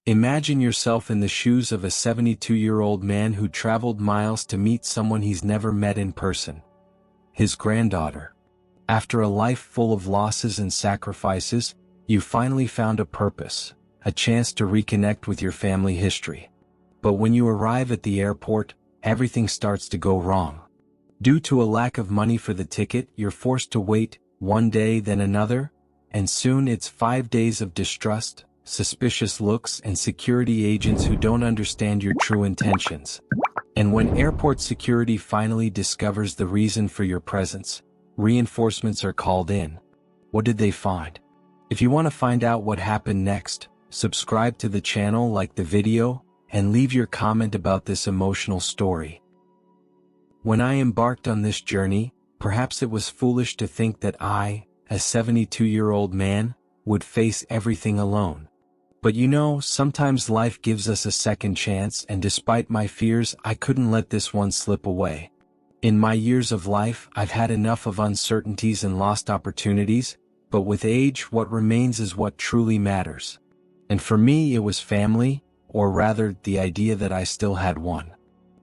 Imagine yourself in the shoes of a 72-year-old man who traveled miles to meet someone he's never met in person. His granddaughter. After a life full of losses and sacrifices, you finally found a purpose, a chance to reconnect with your family history. But when you arrive at the airport, everything starts to go wrong. Due to a lack of money for the ticket, you're forced to wait, one day then another, and soon it's 5 days of distrust, suspicious looks, and security agents who don't understand your true intentions. And when airport security finally discovers the reason for your presence, reinforcements are called in. What did they find? If you want to find out what happened next, subscribe to the channel, like the video, and leave your comment about this emotional story. When I embarked on this journey, perhaps it was foolish to think that I, a 72-year-old man, would face everything alone. But you know, sometimes life gives us a second chance, and despite my fears, I couldn't let this one slip away. In my years of life, I've had enough of uncertainties and lost opportunities, but with age, what remains is what truly matters. And for me, it was family, or rather, the idea that I still had one.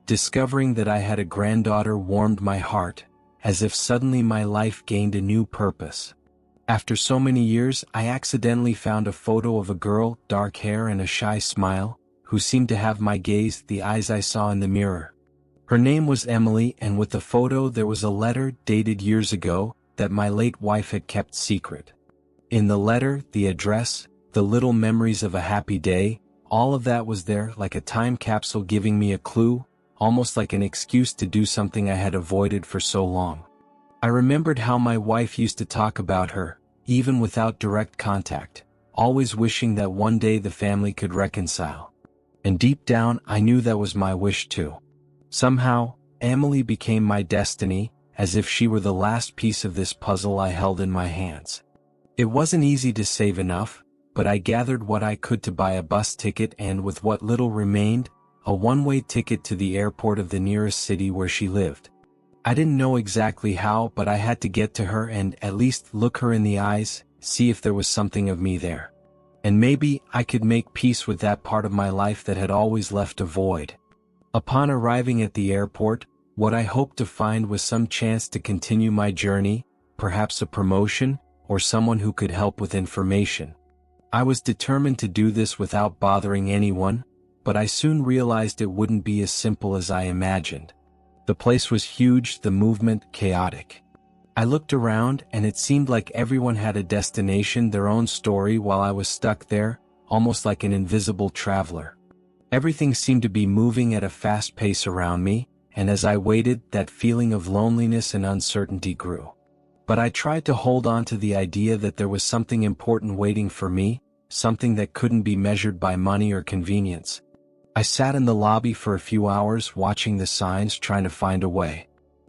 Discovering that I had a granddaughter warmed my heart, as if suddenly my life gained a new purpose. After so many years, I accidentally found a photo of a girl, dark hair and a shy smile, who seemed to have my gaze, the eyes I saw in the mirror. Her name was Emily, and with the photo there was a letter, dated years ago, that my late wife had kept secret. In the letter, the address, the little memories of a happy day, all of that was there, like a time capsule giving me a clue, almost like an excuse to do something I had avoided for so long. I remembered how my wife used to talk about her, even without direct contact, always wishing that one day the family could reconcile. And deep down, I knew that was my wish too. Somehow, Emily became my destiny, as if she were the last piece of this puzzle I held in my hands. It wasn't easy to save enough, but I gathered what I could to buy a bus ticket, and with what little remained, a one-way ticket to the airport of the nearest city where she lived. I didn't know exactly how, but I had to get to her and at least look her in the eyes, see if there was something of me there. And maybe I could make peace with that part of my life that had always left a void. Upon arriving at the airport, what I hoped to find was some chance to continue my journey, perhaps a promotion, or someone who could help with information. I was determined to do this without bothering anyone, but I soon realized it wouldn't be as simple as I imagined. The place was huge, the movement chaotic. I looked around, and it seemed like everyone had a destination, their own story, while I was stuck there, almost like an invisible traveler. Everything seemed to be moving at a fast pace around me, and as I waited, that feeling of loneliness and uncertainty grew. But I tried to hold on to the idea that there was something important waiting for me, something that couldn't be measured by money or convenience. I sat in the lobby for a few hours, watching the signs, trying to find a way.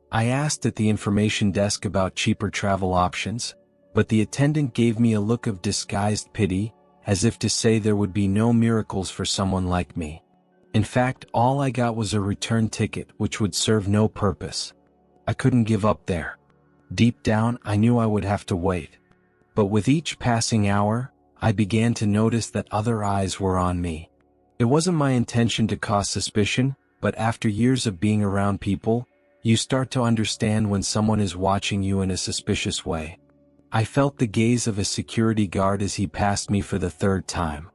I asked at the information desk about cheaper travel options, but the attendant gave me a look of disguised pity, as if to say there would be no miracles for someone like me. In fact, all I got was a return ticket, which would serve no purpose. I couldn't give up there. Deep down, I knew I would have to wait. But with each passing hour, I began to notice that other eyes were on me. It wasn't my intention to cause suspicion, but after years of being around people, you start to understand when someone is watching you in a suspicious way. I felt the gaze of a security guard as he passed me for the third time.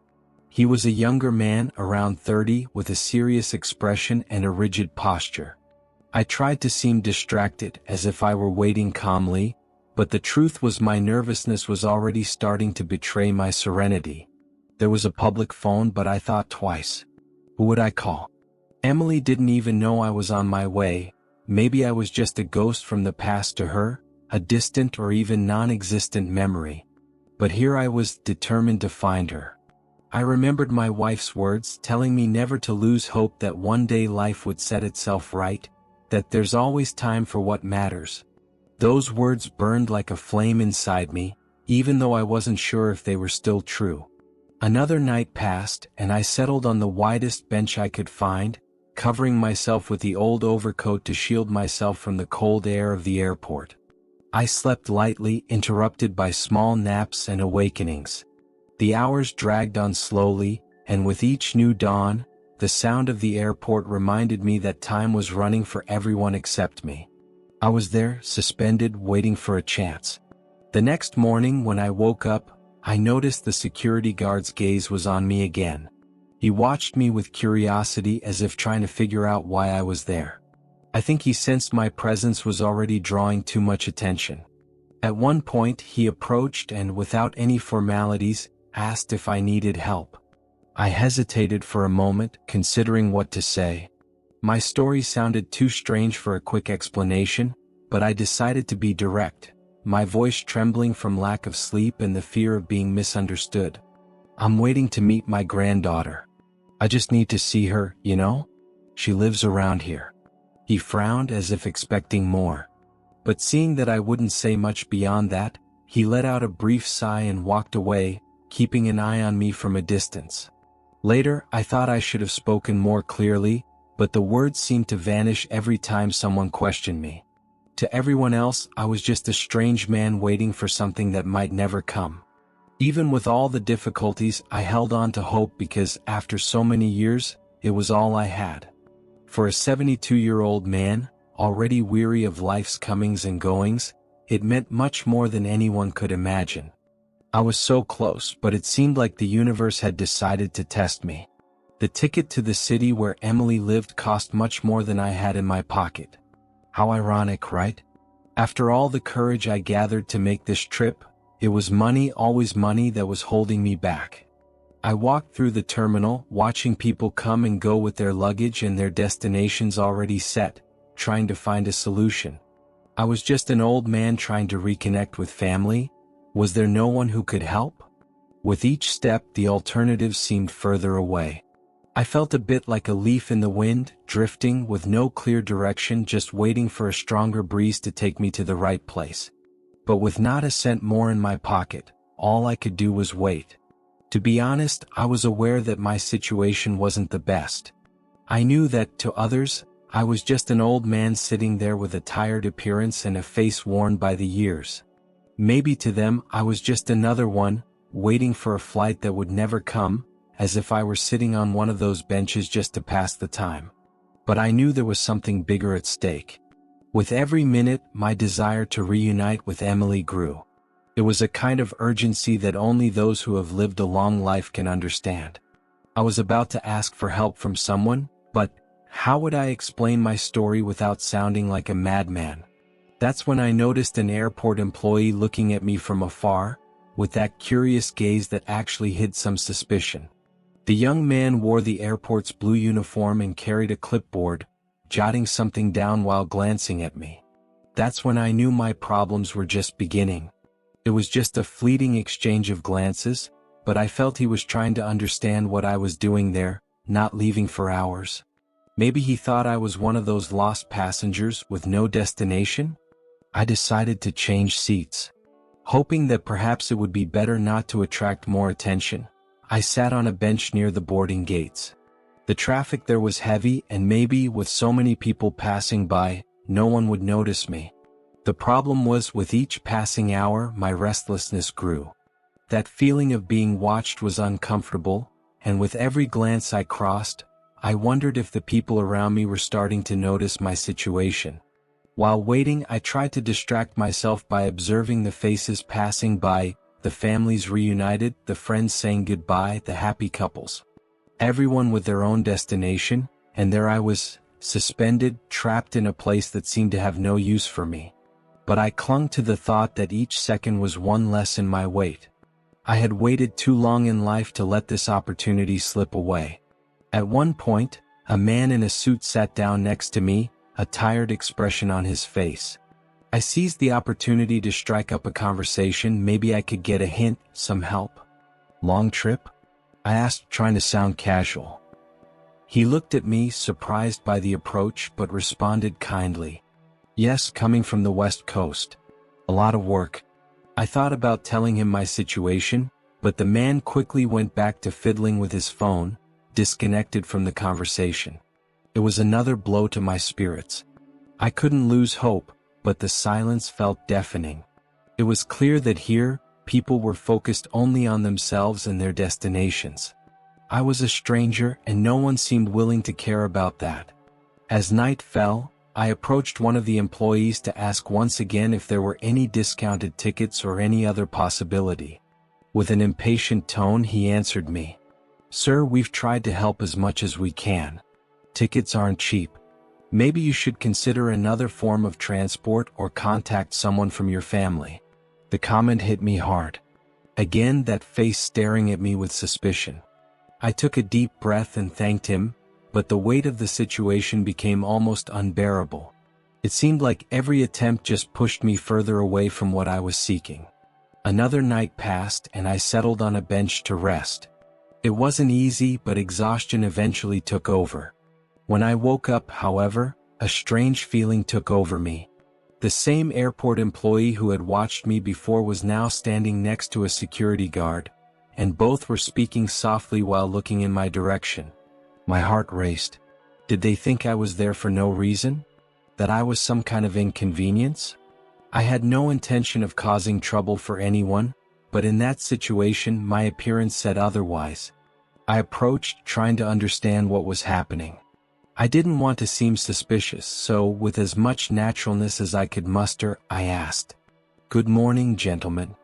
He was a younger man, around 30, with a serious expression and a rigid posture. I tried to seem distracted, as if I were waiting calmly, but the truth was my nervousness was already starting to betray my serenity. There was a public phone, but I thought twice. Who would I call? Emily didn't even know I was on my way. Maybe I was just a ghost from the past to her, a distant or even non-existent memory. But here I was, determined to find her. I remembered my wife's words, telling me never to lose hope, that one day life would set itself right, that there's always time for what matters. Those words burned like a flame inside me, even though I wasn't sure if they were still true. Another night passed, and I settled on the widest bench I could find, covering myself with the old overcoat to shield myself from the cold air of the airport. I slept lightly, interrupted by small naps and awakenings. The hours dragged on slowly, and with each new dawn, the sound of the airport reminded me that time was running for everyone except me. I was there, suspended, waiting for a chance. The next morning when I woke up, I noticed the security guard's gaze was on me again. He watched me with curiosity as if trying to figure out why I was there. I think he sensed my presence was already drawing too much attention. At one point he approached and, without any formalities, asked if I needed help. I hesitated for a moment, considering what to say. My story sounded too strange for a quick explanation, but I decided to be direct, my voice trembling from lack of sleep and the fear of being misunderstood. "I'm waiting to meet my granddaughter. I just need to see her, you know? She lives around here." He frowned as if expecting more. But seeing that I wouldn't say much beyond that, he let out a brief sigh and walked away, keeping an eye on me from a distance. Later, I thought I should have spoken more clearly, but the words seemed to vanish every time someone questioned me. To everyone else, I was just a strange man waiting for something that might never come. Even with all the difficulties, I held on to hope because, after so many years, it was all I had. For a 72-year-old man, already weary of life's comings and goings, it meant much more than anyone could imagine. I was so close, but it seemed like the universe had decided to test me. The ticket to the city where Emily lived cost much more than I had in my pocket. How ironic, right? After all the courage I gathered to make this trip, it was money, always money, that was holding me back. I walked through the terminal, watching people come and go with their luggage and their destinations already set, trying to find a solution. I was just an old man trying to reconnect with family. Was there no one who could help? With each step, the alternative seemed further away. I felt a bit like a leaf in the wind, drifting with no clear direction, just waiting for a stronger breeze to take me to the right place. But with not a cent more in my pocket, all I could do was wait. To be honest, I was aware that my situation wasn't the best. I knew that, to others, I was just an old man sitting there with a tired appearance and a face worn by the years. Maybe to them, I was just another one, waiting for a flight that would never come, as if I were sitting on one of those benches just to pass the time. But I knew there was something bigger at stake. With every minute, my desire to reunite with Emily grew. It was a kind of urgency that only those who have lived a long life can understand. I was about to ask for help from someone, but how would I explain my story without sounding like a madman? That's when I noticed an airport employee looking at me from afar, with that curious gaze that actually hid some suspicion. The young man wore the airport's blue uniform and carried a clipboard, jotting something down while glancing at me. That's when I knew my problems were just beginning. It was just a fleeting exchange of glances, but I felt he was trying to understand what I was doing there, not leaving for hours. Maybe he thought I was one of those lost passengers with no destination? I decided to change seats. Hoping that perhaps it would be better not to attract more attention, I sat on a bench near the boarding gates. The traffic there was heavy, and maybe, with so many people passing by, no one would notice me. The problem was, with each passing hour, my restlessness grew. That feeling of being watched was uncomfortable, and with every glance I crossed, I wondered if the people around me were starting to notice my situation. While waiting, I tried to distract myself by observing the faces passing by, the families reunited, the friends saying goodbye, the happy couples. Everyone with their own destination, and there I was, suspended, trapped in a place that seemed to have no use for me. But I clung to the thought that each second was one less in my wait. I had waited too long in life to let this opportunity slip away. At one point, a man in a suit sat down next to me, a tired expression on his face. I seized the opportunity to strike up a conversation. Maybe I could get a hint, some help. "Long trip?" I asked, trying to sound casual. He looked at me, surprised by the approach, but responded kindly. "Yes, coming from the West Coast. A lot of work." I thought about telling him my situation, but the man quickly went back to fiddling with his phone, disconnected from the conversation. It was another blow to my spirits. I couldn't lose hope, but the silence felt deafening. It was clear that here, people were focused only on themselves and their destinations. I was a stranger and no one seemed willing to care about that. As night fell, I approached one of the employees to ask once again if there were any discounted tickets or any other possibility. With an impatient tone he answered me, "Sir, we've tried to help as much as we can. Tickets aren't cheap. Maybe you should consider another form of transport or contact someone from your family." The comment hit me hard. Again that face staring at me with suspicion. I took a deep breath and thanked him, but the weight of the situation became almost unbearable. It seemed like every attempt just pushed me further away from what I was seeking. Another night passed and I settled on a bench to rest. It wasn't easy, but exhaustion eventually took over. When I woke up, however, a strange feeling took over me. The same airport employee who had watched me before was now standing next to a security guard, and both were speaking softly while looking in my direction. My heart raced. Did they think I was there for no reason? That I was some kind of inconvenience? I had no intention of causing trouble for anyone, but in that situation my appearance said otherwise. I approached, trying to understand what was happening. I didn't want to seem suspicious, so with as much naturalness as I could muster, I asked, "Good morning, gentlemen.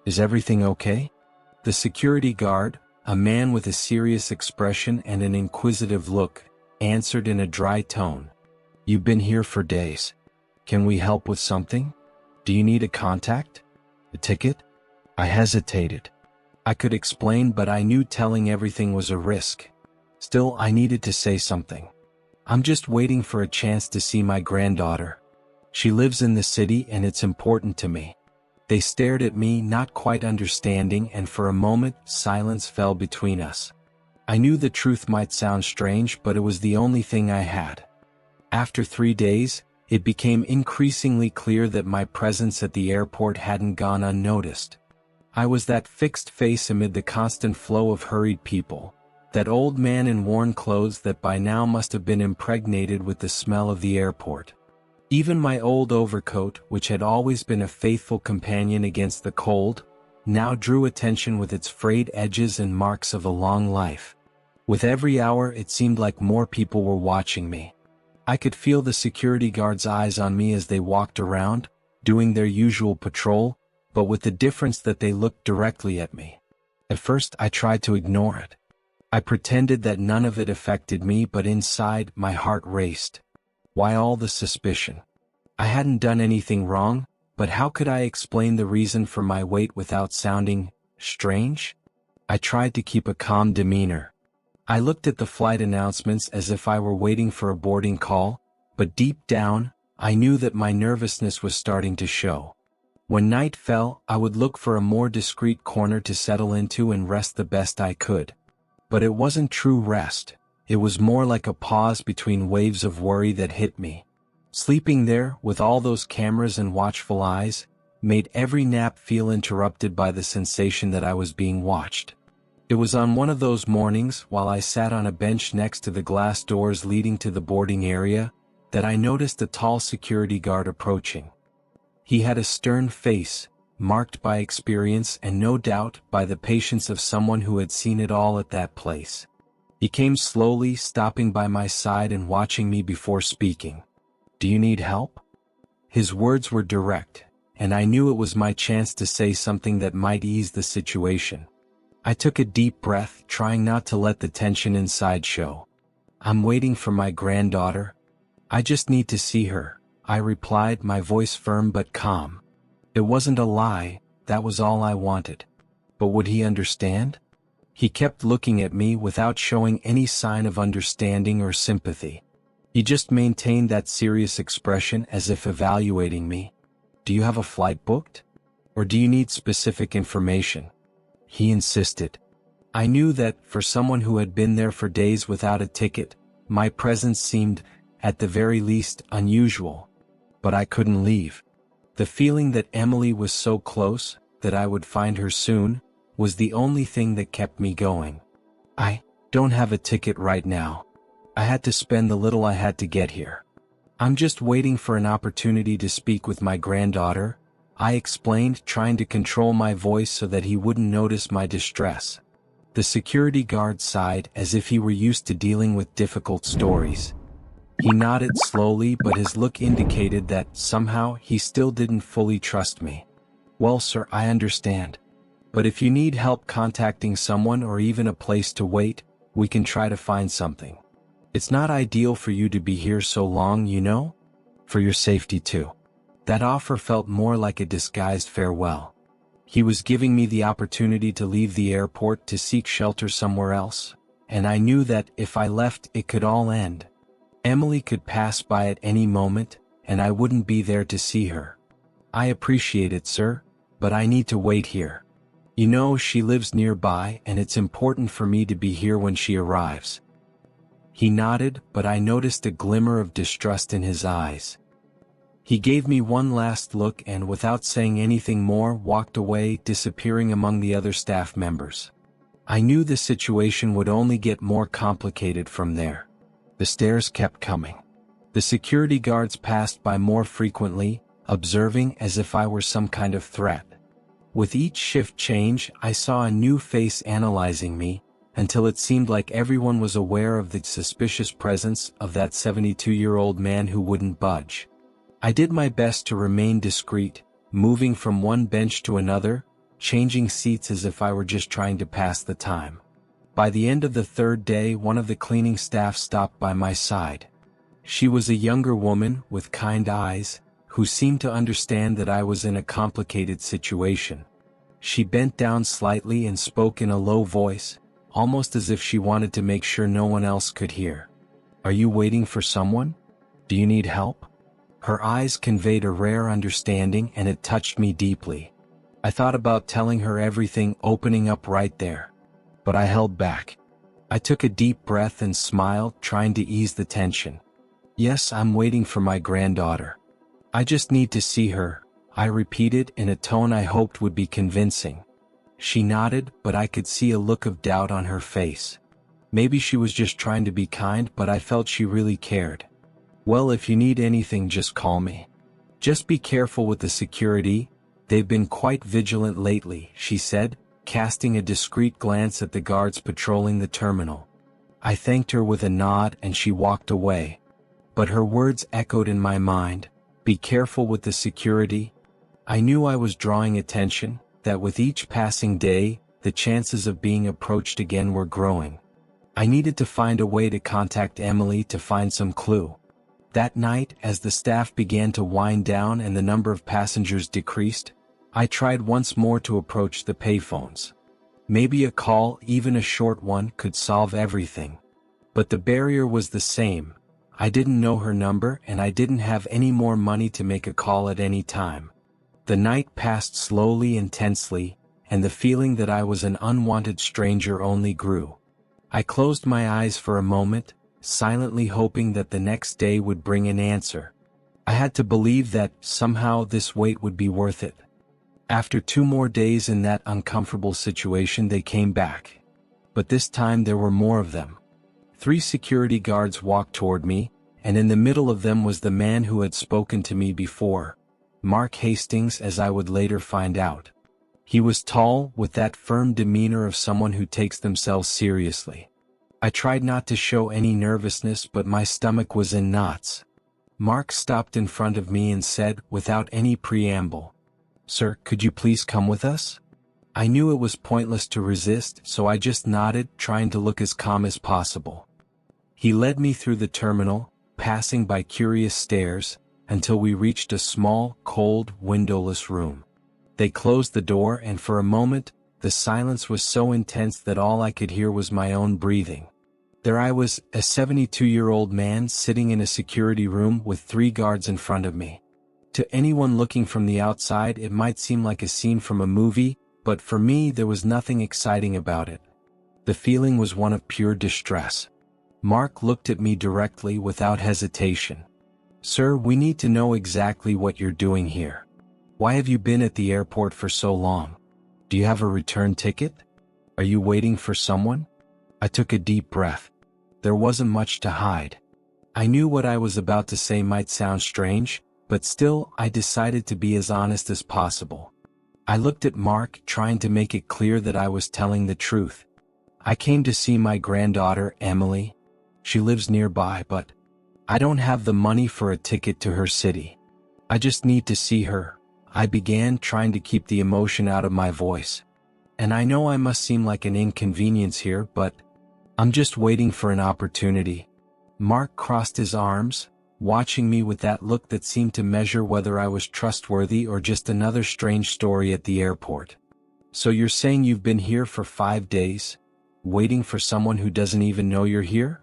Is everything okay?" The security guard, a man with a serious expression and an inquisitive look, answered in a dry tone, "You've been here for days. Can we help with something? Do you need a contact? A ticket?" I hesitated. I could explain, but I knew telling everything was a risk. Still, I needed to say something. "I'm just waiting for a chance to see my granddaughter. She lives in the city and it's important to me." They stared at me, not quite understanding, and for a moment, silence fell between us. I knew the truth might sound strange, but it was the only thing I had. After 3 days, it became increasingly clear that my presence at the airport hadn't gone unnoticed. I was that fixed face amid the constant flow of hurried people, that old man in worn clothes that by now must have been impregnated with the smell of the airport. Even my old overcoat, which had always been a faithful companion against the cold, now drew attention with its frayed edges and marks of a long life. With every hour it seemed like more people were watching me. I could feel the security guards' eyes on me as they walked around, doing their usual patrol, but with the difference that they looked directly at me. At first I tried to ignore it. I pretended that none of it affected me, but inside my heart raced. Why all the suspicion? I hadn't done anything wrong, but how could I explain the reason for my wait without sounding strange? I tried to keep a calm demeanor. I looked at the flight announcements as if I were waiting for a boarding call, but deep down, I knew that my nervousness was starting to show. When night fell, I would look for a more discreet corner to settle into and rest the best I could. But it wasn't true rest. It was more like a pause between waves of worry that hit me. Sleeping there, with all those cameras and watchful eyes, made every nap feel interrupted by the sensation that I was being watched. It was on one of those mornings, while I sat on a bench next to the glass doors leading to the boarding area, that I noticed a tall security guard approaching. He had a stern face, marked by experience and no doubt by the patience of someone who had seen it all at that place. He came slowly, stopping by my side and watching me before speaking. "Do you need help?" His words were direct, and I knew it was my chance to say something that might ease the situation. I took a deep breath, trying not to let the tension inside show. "I'm waiting for my granddaughter. I just need to see her," I replied, my voice firm but calm. It wasn't a lie, that was all I wanted. But would he understand? He kept looking at me without showing any sign of understanding or sympathy. He just maintained that serious expression as if evaluating me. "Do you have a flight booked? Or do you need specific information?" He insisted. I knew that, for someone who had been there for days without a ticket, my presence seemed, at the very least, unusual. But I couldn't leave. The feeling that Emily was so close, that I would find her soon, was the only thing that kept me going. "I don't have a ticket right now. I had to spend the little I had to get here. I'm just waiting for an opportunity to speak with my granddaughter," I explained, trying to control my voice so that he wouldn't notice my distress. The security guard sighed as if he were used to dealing with difficult stories. He nodded slowly, but his look indicated that, somehow, he still didn't fully trust me. "Well, sir, I understand. But if you need help contacting someone or even a place to wait, we can try to find something. It's not ideal for you to be here so long, you know? For your safety too." That offer felt more like a disguised farewell. He was giving me the opportunity to leave the airport to seek shelter somewhere else, and I knew that if I left, it could all end. Emily could pass by at any moment, and I wouldn't be there to see her. "I appreciate it, sir, but I need to wait here. You know, she lives nearby, and it's important for me to be here when she arrives." He nodded, but I noticed a glimmer of distrust in his eyes. He gave me one last look and, without saying anything more, walked away, disappearing among the other staff members. I knew the situation would only get more complicated from there. The stares kept coming. The security guards passed by more frequently, observing as if I were some kind of threat. With each shift change, I saw a new face analyzing me, until it seemed like everyone was aware of the suspicious presence of that 72-year-old man who wouldn't budge. I did my best to remain discreet, moving from one bench to another, changing seats as if I were just trying to pass the time. By the end of the third day, one of the cleaning staff stopped by my side. She was a younger woman with kind eyes, who seemed to understand that I was in a complicated situation. She bent down slightly and spoke in a low voice, almost as if she wanted to make sure no one else could hear. "Are you waiting for someone? Do you need help?" Her eyes conveyed a rare understanding, and it touched me deeply. I thought about telling her everything, opening up right there. But I held back. I took a deep breath and smiled, trying to ease the tension. "Yes, I'm waiting for my granddaughter. I just need to see her," I repeated in a tone I hoped would be convincing. She nodded, but I could see a look of doubt on her face. Maybe she was just trying to be kind, but I felt she really cared. "Well, if you need anything, just call me. Just be careful with the security, they've been quite vigilant lately," she said, casting a discreet glance at the guards patrolling the terminal. I thanked her with a nod and she walked away. But her words echoed in my mind, "Be careful with the security." I knew I was drawing attention, that with each passing day, the chances of being approached again were growing. I needed to find a way to contact Emily to find some clue. That night, as the staff began to wind down and the number of passengers decreased, I tried once more to approach the payphones. Maybe a call, even a short one, could solve everything. But the barrier was the same. I didn't know her number, and I didn't have any more money to make a call at any time. The night passed slowly and tensely, and the feeling that I was an unwanted stranger only grew. I closed my eyes for a moment, silently hoping that the next day would bring an answer. I had to believe that, somehow, this wait would be worth it. After 2 more days in that uncomfortable situation, they came back. But this time there were more of them. 3 security guards walked toward me, and in the middle of them was the man who had spoken to me before, Mark Hastings, as I would later find out. He was tall, with that firm demeanor of someone who takes themselves seriously. I tried not to show any nervousness, but my stomach was in knots. Mark stopped in front of me and said, without any preamble, "Sir, could you please come with us?" I knew it was pointless to resist, so I just nodded, trying to look as calm as possible. He led me through the terminal, passing by curious stares, until we reached a small, cold, windowless room. They closed the door, and for a moment, the silence was so intense that all I could hear was my own breathing. There I was, a 72-year-old man sitting in a security room with 3 guards in front of me. To anyone looking from the outside, it might seem like a scene from a movie, but for me there was nothing exciting about it. The feeling was one of pure distress. Mark looked at me directly without hesitation. "Sir, we need to know exactly what you're doing here. Why have you been at the airport for so long? Do you have a return ticket? Are you waiting for someone?" I took a deep breath. There wasn't much to hide. I knew what I was about to say might sound strange, but still, I decided to be as honest as possible. I looked at Mark, trying to make it clear that I was telling the truth. I came to see my granddaughter, Emily. She lives nearby, but I don't have the money for a ticket to her city. I just need to see her," I began, trying to keep the emotion out of my voice. "And I know I must seem like an inconvenience here, but I'm just waiting for an opportunity." Mark crossed his arms, watching me with that look that seemed to measure whether I was trustworthy or just another strange story at the airport. "So you're saying you've been here for 5 days, waiting for someone who doesn't even know you're here?"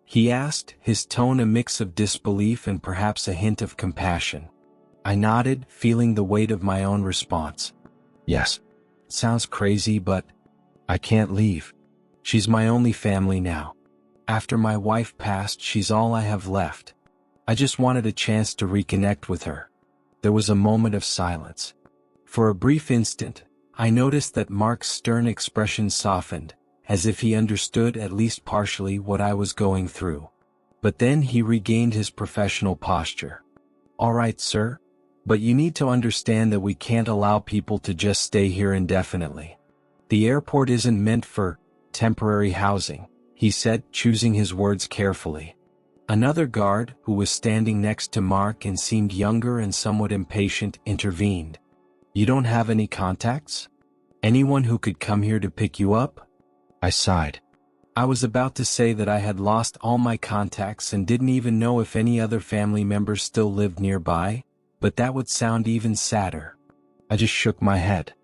he asked, his tone a mix of disbelief and perhaps a hint of compassion. I nodded, feeling the weight of my own response. "Yes. Sounds crazy, but I can't leave. She's my only family now. After my wife passed, she's all I have left. I just wanted a chance to reconnect with her." There was a moment of silence. For a brief instant, I noticed that Mark's stern expression softened, as if he understood at least partially what I was going through. But then he regained his professional posture. "All right, sir. But you need to understand that we can't allow people to just stay here indefinitely. The airport isn't meant for temporary housing," he said, choosing his words carefully. Another guard, who was standing next to Mark and seemed younger and somewhat impatient, intervened. "You don't have any contacts? Anyone who could come here to pick you up?" I sighed. I was about to say that I had lost all my contacts and didn't even know if any other family members still lived nearby, but that would sound even sadder. I just shook my head.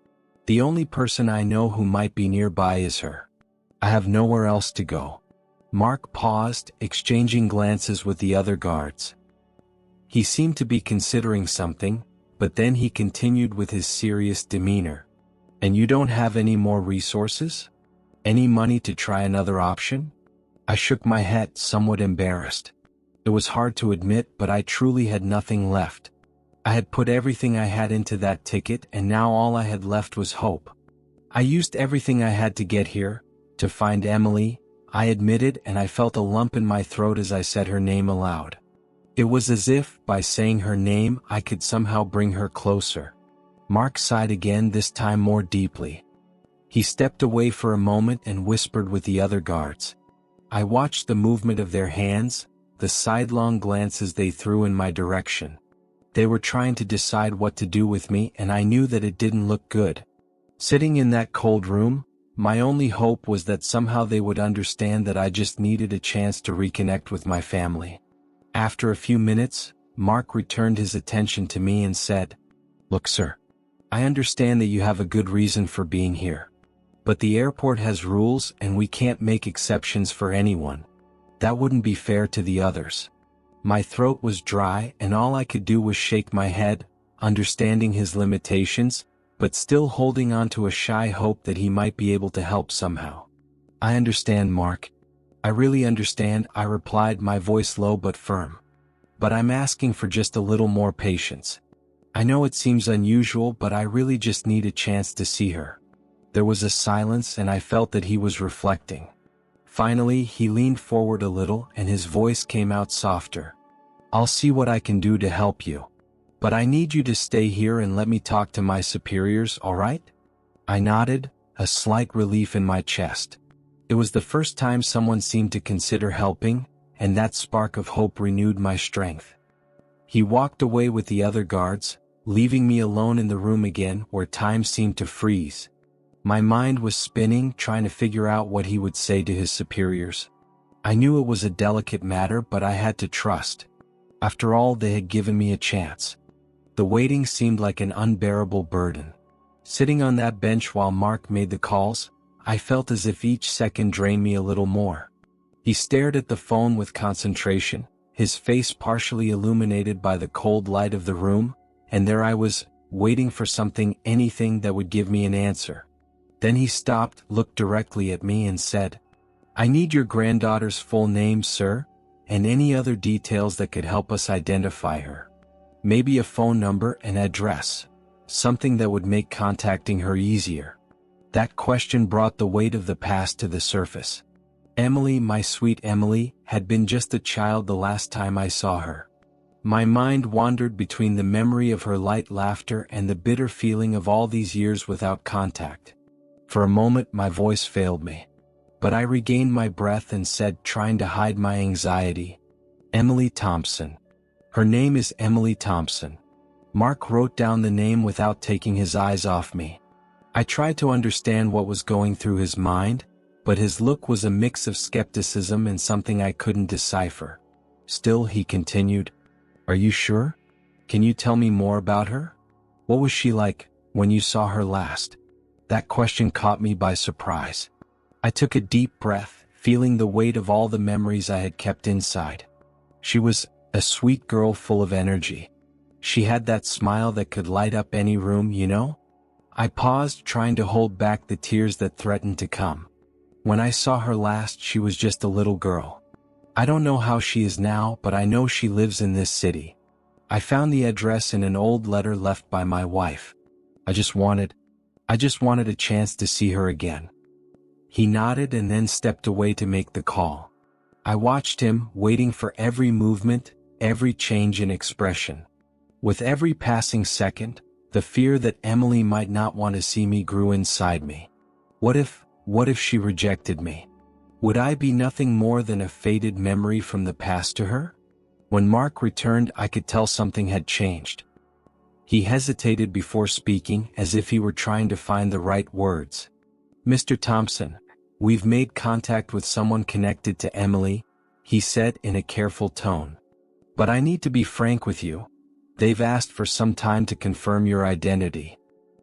"The only person I know who might be nearby is her. I have nowhere else to go." Mark paused, exchanging glances with the other guards. He seemed to be considering something, but then he continued with his serious demeanor. "And you don't have any more resources? Any money to try another option?" I shook my head, somewhat embarrassed. It was hard to admit, but I truly had nothing left. I had put everything I had into that ticket, and now all I had left was hope. "I used everything I had to get here, to find Emily," I admitted, and I felt a lump in my throat as I said her name aloud. It was as if, by saying her name, I could somehow bring her closer. Mark sighed again, this time more deeply. He stepped away for a moment and whispered with the other guards. I watched the movement of their hands, the sidelong glances they threw in my direction. They were trying to decide what to do with me, and I knew that it didn't look good. Sitting in that cold room, my only hope was that somehow they would understand that I just needed a chance to reconnect with my family. After a few minutes, Mark returned his attention to me and said, "Look, sir, I understand that you have a good reason for being here. But the airport has rules and we can't make exceptions for anyone. That wouldn't be fair to the others." My throat was dry and all I could do was shake my head, understanding his limitations, but still holding on to a shy hope that he might be able to help somehow. "I understand, Mark. I really understand," I replied, my voice low but firm. "But I'm asking for just a little more patience. I know it seems unusual, but I really just need a chance to see her." There was a silence and I felt that he was reflecting. Finally, he leaned forward a little and his voice came out softer. "I'll see what I can do to help you. But I need you to stay here and let me talk to my superiors, all right?" I nodded, a slight relief in my chest. It was the first time someone seemed to consider helping, and that spark of hope renewed my strength. He walked away with the other guards, leaving me alone in the room again, where time seemed to freeze. My mind was spinning, trying to figure out what he would say to his superiors. I knew it was a delicate matter, but I had to trust. After all, they had given me a chance. The waiting seemed like an unbearable burden. Sitting on that bench while Mark made the calls, I felt as if each second drained me a little more. He stared at the phone with concentration, his face partially illuminated by the cold light of the room, and there I was, waiting for something, anything that would give me an answer. Then he stopped, looked directly at me and said, "I need your granddaughter's full name, sir, and any other details that could help us identify her. Maybe a phone number and address, something that would make contacting her easier." That question brought the weight of the past to the surface. Emily, my sweet Emily, had been just a child the last time I saw her. My mind wandered between the memory of her light laughter and the bitter feeling of all these years without contact. For a moment my voice failed me. But I regained my breath and said, trying to hide my anxiety, "Emily Thompson." "Her name is Emily Thompson." Mark wrote down the name without taking his eyes off me. I tried to understand what was going through his mind, but his look was a mix of skepticism and something I couldn't decipher. Still, he continued, "Are you sure? Can you tell me more about her? What was she like when you saw her last?" That question caught me by surprise. I took a deep breath, feeling the weight of all the memories I had kept inside. She was a sweet girl full of energy. She had that smile that could light up any room, you know? I paused, trying to hold back the tears that threatened to come. When I saw her last, she was just a little girl. I don't know how she is now, but I know she lives in this city. I found the address in an old letter left by my wife. I just wanted a chance to see her again." He nodded and then stepped away to make the call. I watched him, waiting for every movement, every change in expression. With every passing second, the fear that Emily might not want to see me grew inside me. What if she rejected me? Would I be nothing more than a faded memory from the past to her? When Mark returned, I could tell something had changed. He hesitated before speaking, as if he were trying to find the right words. "Mr. Thompson, we've made contact with someone connected to Emily," he said in a careful tone. "But I need to be frank with you. They've asked for some time to confirm your identity."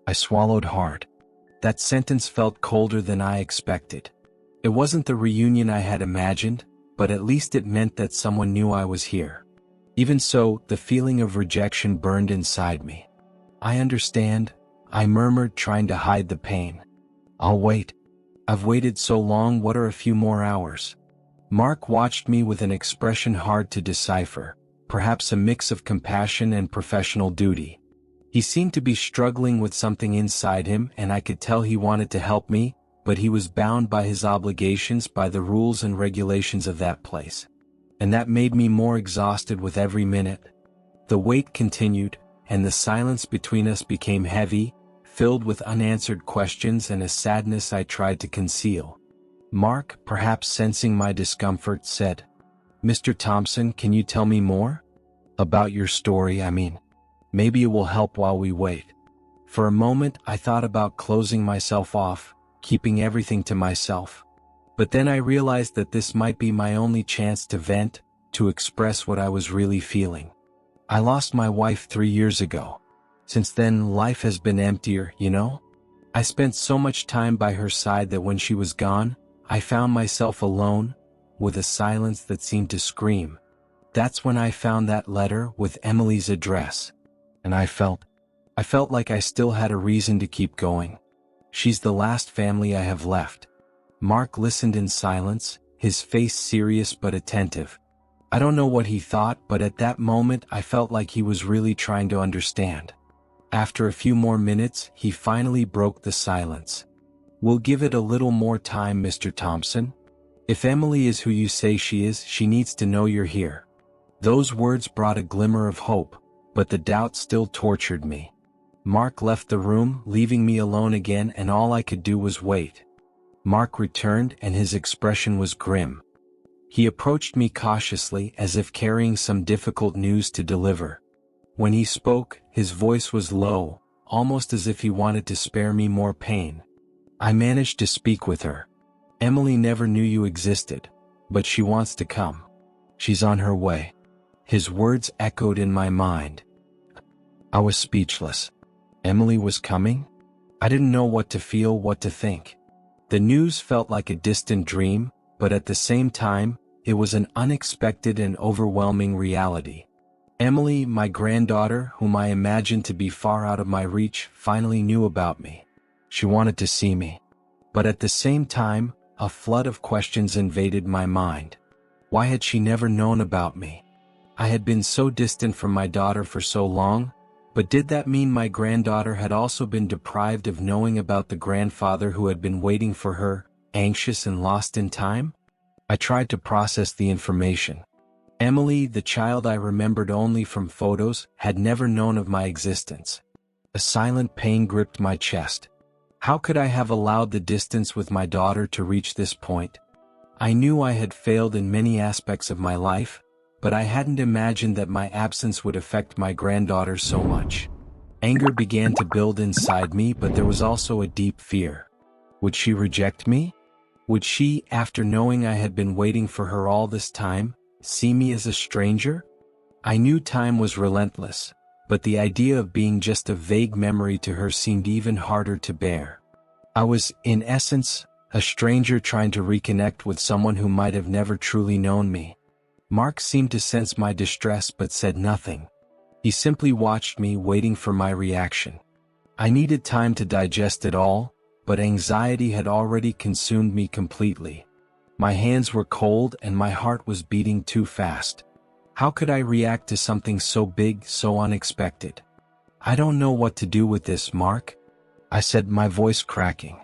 I swallowed hard. That sentence felt colder than I expected. It wasn't the reunion I had imagined, but at least it meant that someone knew I was here. Even so, the feeling of rejection burned inside me. "I understand," I murmured, trying to hide the pain. "I'll wait. I've waited so long. What are a few more hours?" Mark watched me with an expression hard to decipher, perhaps a mix of compassion and professional duty. He seemed to be struggling with something inside him, and I could tell he wanted to help me, but he was bound by his obligations, by the rules and regulations of that place. And that made me more exhausted with every minute. The wait continued, and the silence between us became heavy, filled with unanswered questions and a sadness I tried to conceal. Mark, perhaps sensing my discomfort, said, "Mr. Thompson, can you tell me more? About your story, I mean. Maybe it will help while we wait." For a moment I thought about closing myself off, keeping everything to myself. But then I realized that this might be my only chance to vent, to express what I was really feeling. I lost my wife 3 years ago. Since then, life has been emptier, you know? I spent so much time by her side that when she was gone, I found myself alone, with a silence that seemed to scream. That's when I found that letter with Emily's address. And I felt like I still had a reason to keep going. She's the last family I have left. Mark listened in silence, his face serious but attentive. I don't know what he thought, but at that moment I felt like he was really trying to understand. After a few more minutes, he finally broke the silence. "We'll give it a little more time, Mr. Thompson. If Emily is who you say she is, she needs to know you're here." Those words brought a glimmer of hope, but the doubt still tortured me. Mark left the room, leaving me alone again, and all I could do was wait. Mark returned, and his expression was grim. He approached me cautiously, as if carrying some difficult news to deliver. When he spoke, his voice was low, almost as if he wanted to spare me more pain. "I managed to speak with her. Emily never knew you existed, but she wants to come. She's on her way." His words echoed in my mind. I was speechless. Emily was coming? I didn't know what to feel, what to think. The news felt like a distant dream, but at the same time, it was an unexpected and overwhelming reality. Emily, my granddaughter, whom I imagined to be far out of my reach, finally knew about me. She wanted to see me. But at the same time, a flood of questions invaded my mind. Why had she never known about me? I had been so distant from my daughter for so long, but did that mean my granddaughter had also been deprived of knowing about the grandfather who had been waiting for her, anxious and lost in time? I tried to process the information. Emily, the child I remembered only from photos, had never known of my existence. A silent pain gripped my chest. How could I have allowed the distance with my daughter to reach this point? I knew I had failed in many aspects of my life, but I hadn't imagined that my absence would affect my granddaughter so much. Anger began to build inside me, but there was also a deep fear. Would she reject me? Would she, after knowing I had been waiting for her all this time, see me as a stranger? I knew time was relentless, but the idea of being just a vague memory to her seemed even harder to bear. I was, in essence, a stranger trying to reconnect with someone who might have never truly known me. Mark seemed to sense my distress but said nothing. He simply watched me, waiting for my reaction. I needed time to digest it all, but anxiety had already consumed me completely. My hands were cold and my heart was beating too fast. How could I react to something so big, so unexpected? I don't know what to do with this, Mark, I said, my voice cracking.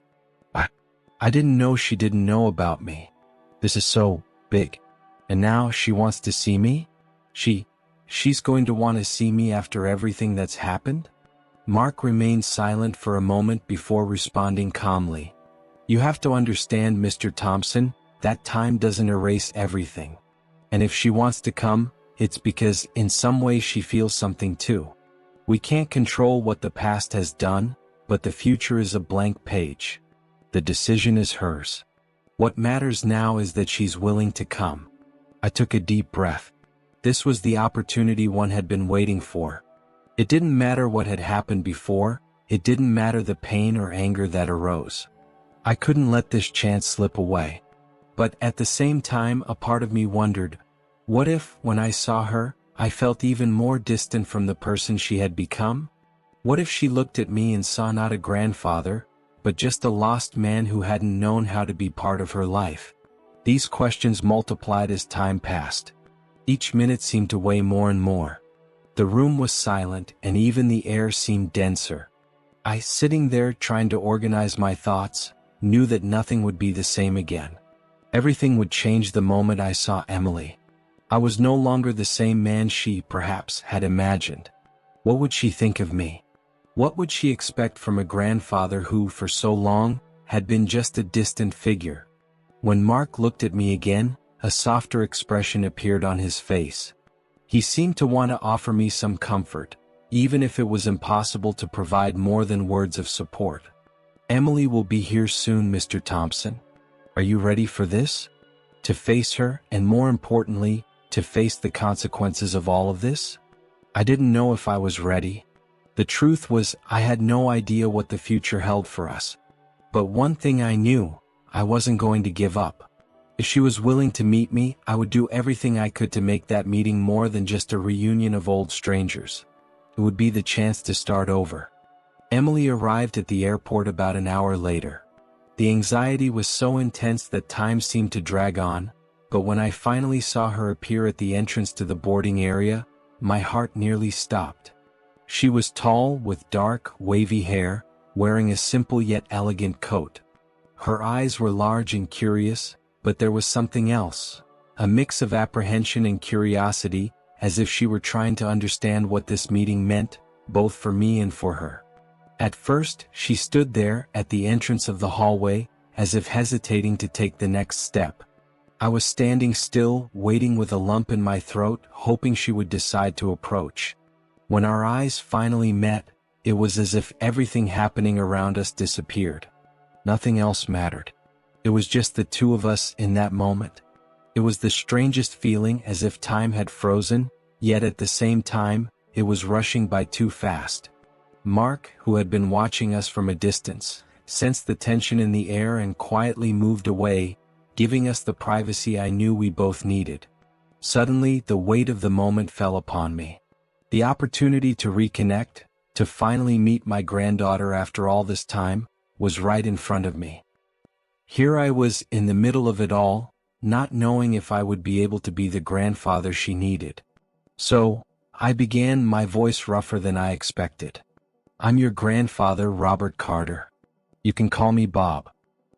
I didn't know she didn't know about me. This is so big. And now she wants to see me? She's going to want to see me after everything that's happened? Mark remained silent for a moment before responding calmly. You have to understand, Mr. Thompson, that time doesn't erase everything. And if she wants to come, it's because in some way she feels something too. We can't control what the past has done, but the future is a blank page. The decision is hers. What matters now is that she's willing to come. I took a deep breath. This was the opportunity one had been waiting for. It didn't matter what had happened before, it didn't matter the pain or anger that arose. I couldn't let this chance slip away. But at the same time, a part of me wondered, what if, when I saw her, I felt even more distant from the person she had become? What if she looked at me and saw not a grandfather, but just a lost man who hadn't known how to be part of her life? These questions multiplied as time passed. Each minute seemed to weigh more and more. The room was silent and even the air seemed denser. I, sitting there trying to organize my thoughts, knew that nothing would be the same again. Everything would change the moment I saw Emily. I was no longer the same man she, perhaps, had imagined. What would she think of me? What would she expect from a grandfather who, for so long, had been just a distant figure? When Mark looked at me again, a softer expression appeared on his face. He seemed to want to offer me some comfort, even if it was impossible to provide more than words of support. Emily will be here soon, Mr. Thompson. Are you ready for this? To face her, and more importantly, to face the consequences of all of this? I didn't know if I was ready. The truth was, I had no idea what the future held for us. But one thing I knew, I wasn't going to give up. If she was willing to meet me, I would do everything I could to make that meeting more than just a reunion of old strangers. It would be the chance to start over. Emily arrived at the airport about an hour later. The anxiety was so intense that time seemed to drag on, but when I finally saw her appear at the entrance to the boarding area, my heart nearly stopped. She was tall, with dark, wavy hair, wearing a simple yet elegant coat. Her eyes were large and curious, but there was something else, a mix of apprehension and curiosity, as if she were trying to understand what this meeting meant, both for me and for her. At first, she stood there, at the entrance of the hallway, as if hesitating to take the next step. I was standing still, waiting with a lump in my throat, hoping she would decide to approach. When our eyes finally met, it was as if everything happening around us disappeared. Nothing else mattered. It was just the two of us in that moment. It was the strangest feeling, as if time had frozen, yet at the same time, it was rushing by too fast. Mark, who had been watching us from a distance, sensed the tension in the air and quietly moved away, giving us the privacy I knew we both needed. Suddenly, the weight of the moment fell upon me. The opportunity to reconnect, to finally meet my granddaughter after all this time, was right in front of me. Here I was in the middle of it all, not knowing if I would be able to be the grandfather she needed. So, I began, my voice rougher than I expected. I'm your grandfather, Robert Carter. You can call me Bob.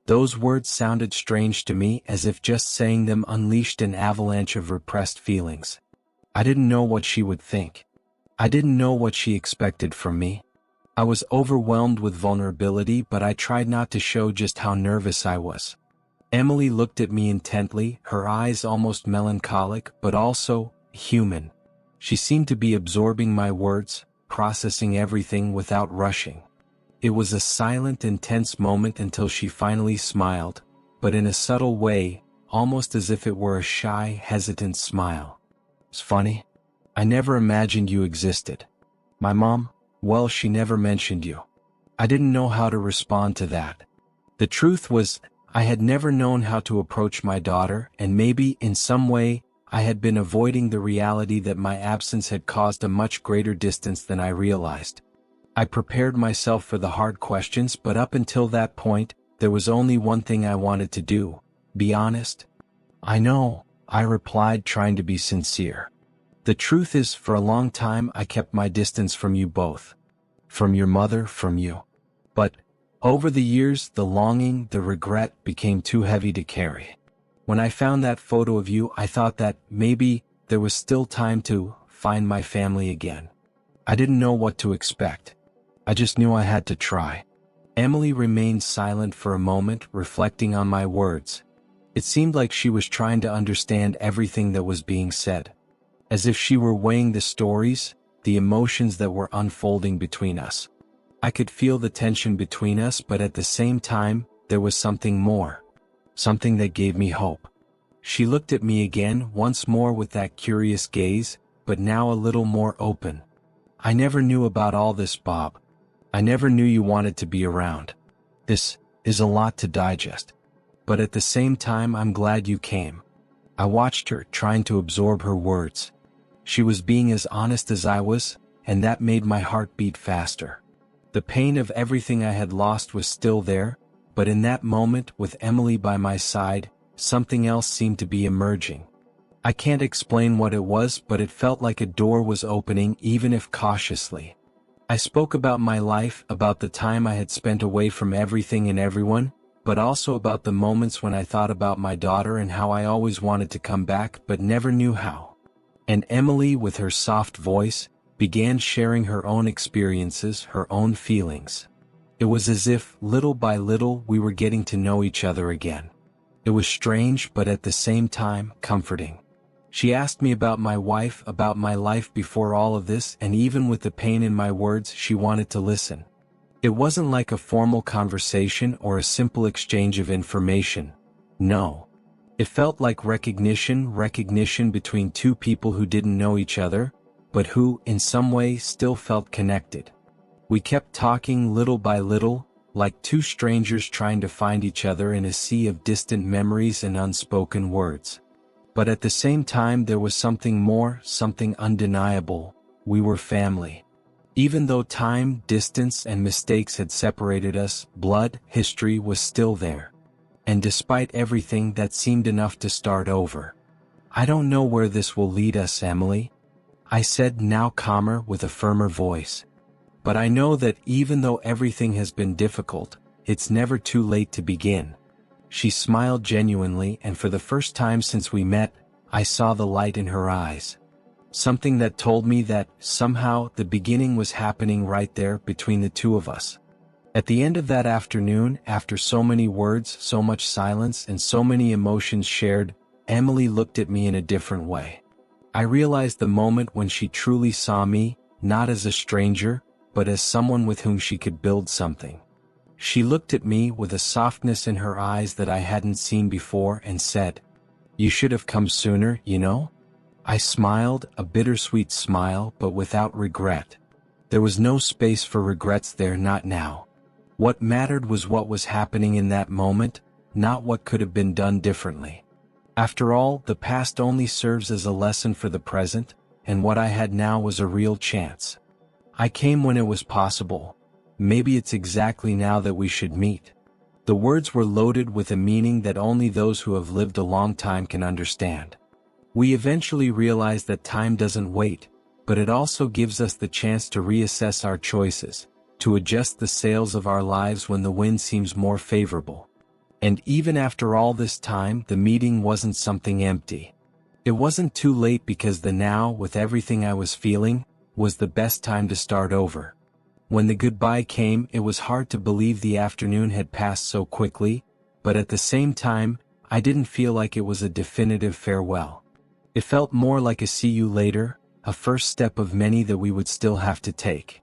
Those words sounded strange to me, as if just saying them unleashed an avalanche of repressed feelings. I didn't know what she would think. I didn't know what she expected from me. I was overwhelmed with vulnerability, but I tried not to show just how nervous I was. Emily looked at me intently, her eyes almost melancholic, but also human. She seemed to be absorbing my words, processing everything without rushing. It was a silent, intense moment until she finally smiled, but in a subtle way, almost as if it were a shy, hesitant smile. "It's funny. I never imagined you existed. My mom, well, she never mentioned you. I didn't know how to respond to that." The truth was, I had never known how to approach my daughter, and maybe, in some way, I had been avoiding the reality that my absence had caused a much greater distance than I realized. I prepared myself for the hard questions, but up until that point, there was only one thing I wanted to do: be honest. "I know," I replied, trying to be sincere. "The truth is, for a long time I kept my distance from you both. From your mother, from you. But, over the years, the longing, the regret became too heavy to carry. When I found that photo of you, I thought that maybe there was still time to find my family again. I didn't know what to expect. I just knew I had to try." Emily remained silent for a moment, reflecting on my words. It seemed like she was trying to understand everything that was being said, as if she were weighing the stories, the emotions that were unfolding between us. I could feel the tension between us, but at the same time, there was something more. Something that gave me hope. She looked at me again, once more with that curious gaze, but now a little more open. "I never knew about all this, Bob. I never knew you wanted to be around. This is a lot to digest. But at the same time, I'm glad you came." I watched her, trying to absorb her words. She was being as honest as I was, and that made my heart beat faster. The pain of everything I had lost was still there, but in that moment, with Emily by my side, something else seemed to be emerging. I can't explain what it was, but it felt like a door was opening, even if cautiously. I spoke about my life, about the time I had spent away from everything and everyone, but also about the moments when I thought about my daughter and how I always wanted to come back but never knew how. And Emily, with her soft voice, began sharing her own experiences, her own feelings. It was as if, little by little, we were getting to know each other again. It was strange, but at the same time, comforting. She asked me about my wife, about my life before all of this, and even with the pain in my words, she wanted to listen. It wasn't like a formal conversation or a simple exchange of information. No. It felt like recognition between two people who didn't know each other, but who, in some way, still felt connected. We kept talking little by little, like two strangers trying to find each other in a sea of distant memories and unspoken words. But at the same time, there was something more, something undeniable. We were family. Even though time, distance, and mistakes had separated us, blood, history was still there. And despite everything, that seemed enough to start over. "I don't know where this will lead us, Emily," I said, now calmer, with a firmer voice. "But I know that even though everything has been difficult, it's never too late to begin." She smiled genuinely, and for the first time since we met, I saw the light in her eyes. Something that told me that, somehow, the beginning was happening right there between the two of us. At the end of that afternoon, after so many words, so much silence, and so many emotions shared, Emily looked at me in a different way. I realized the moment when she truly saw me, not as a stranger, but as someone with whom she could build something. She looked at me with a softness in her eyes that I hadn't seen before and said, "You should have come sooner, you know?" I smiled, a bittersweet smile, but without regret. There was no space for regrets there, not now. What mattered was what was happening in that moment, not what could have been done differently. After all, the past only serves as a lesson for the present, and what I had now was a real chance. I came when it was possible. Maybe it's exactly now that we should meet. The words were loaded with a meaning that only those who have lived a long time can understand. We eventually realized that time doesn't wait, but it also gives us the chance to reassess our choices, to adjust the sails of our lives when the wind seems more favorable. And even after all this time, the meeting wasn't something empty. It wasn't too late because the now, with everything I was feeling, was the best time to start over. When the goodbye came, it was hard to believe the afternoon had passed so quickly, but at the same time, I didn't feel like it was a definitive farewell. It felt more like a see you later, a first step of many that we would still have to take.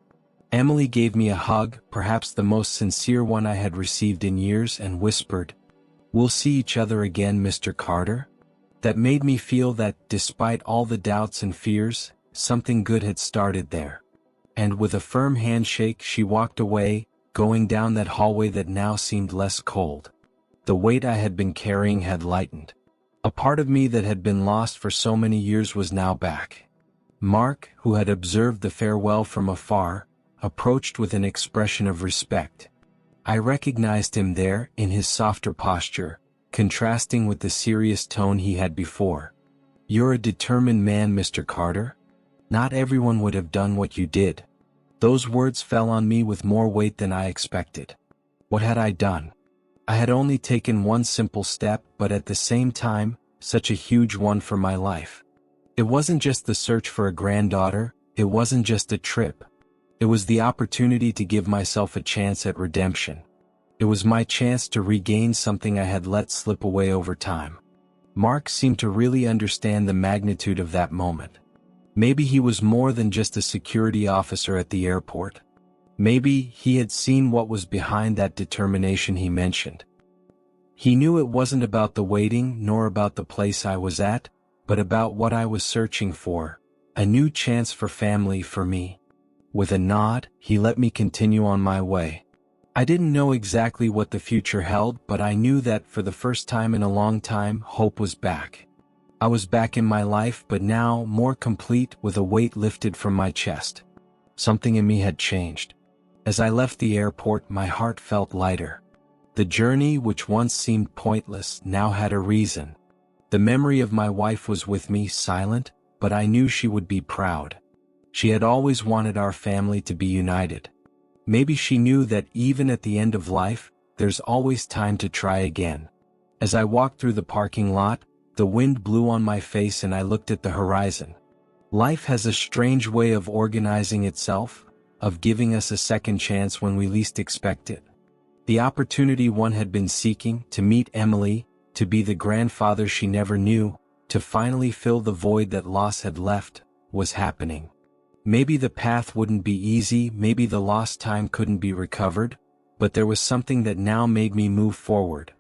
Emily gave me a hug, perhaps the most sincere one I had received in years, and whispered, "We'll see each other again, Mr. Carter." That made me feel that, despite all the doubts and fears, something good had started there. And with a firm handshake she walked away, going down that hallway that now seemed less cold. The weight I had been carrying had lightened. A part of me that had been lost for so many years was now back. Mark, who had observed the farewell from afar, approached with an expression of respect. I recognized him there, in his softer posture, contrasting with the serious tone he had before. "You're a determined man, Mr. Carter. Not everyone would have done what you did." Those words fell on me with more weight than I expected. What had I done? I had only taken one simple step, but at the same time, such a huge one for my life. It wasn't just the search for a granddaughter, it wasn't just a trip. It was the opportunity to give myself a chance at redemption. It was my chance to regain something I had let slip away over time. Mark seemed to really understand the magnitude of that moment. Maybe he was more than just a security officer at the airport. Maybe he had seen what was behind that determination he mentioned. He knew it wasn't about the waiting nor about the place I was at, but about what I was searching for, a new chance for family for me. With a nod, he let me continue on my way. I didn't know exactly what the future held, but I knew that for the first time in a long time, hope was back. I was back in my life, but now more complete, with a weight lifted from my chest. Something in me had changed. As I left the airport, my heart felt lighter. The journey, which once seemed pointless, now had a reason. The memory of my wife was with me, silent, but I knew she would be proud. She had always wanted our family to be united. Maybe she knew that even at the end of life, there's always time to try again. As I walked through the parking lot, the wind blew on my face and I looked at the horizon. Life has a strange way of organizing itself, of giving us a second chance when we least expect it. The opportunity one had been seeking, to meet Emily, to be the grandfather she never knew, to finally fill the void that loss had left, was happening. Maybe the path wouldn't be easy, maybe the lost time couldn't be recovered, but there was something that now made me move forward.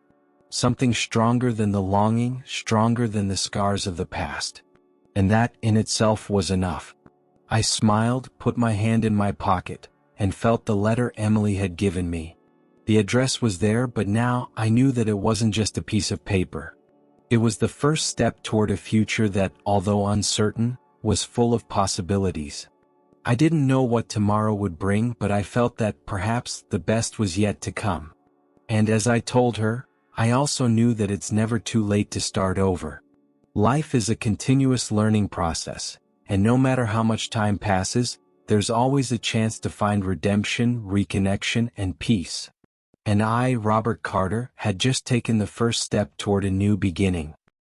Something stronger than the longing, stronger than the scars of the past. And that, in itself, was enough. I smiled, put my hand in my pocket, and felt the letter Emily had given me. The address was there, but now I knew that it wasn't just a piece of paper. It was the first step toward a future that, although uncertain, was full of possibilities. I didn't know what tomorrow would bring, but I felt that perhaps the best was yet to come. And as I told her, I also knew that it's never too late to start over. Life is a continuous learning process, and no matter how much time passes, there's always a chance to find redemption, reconnection, and peace. And I, Robert Carter, had just taken the first step toward a new beginning.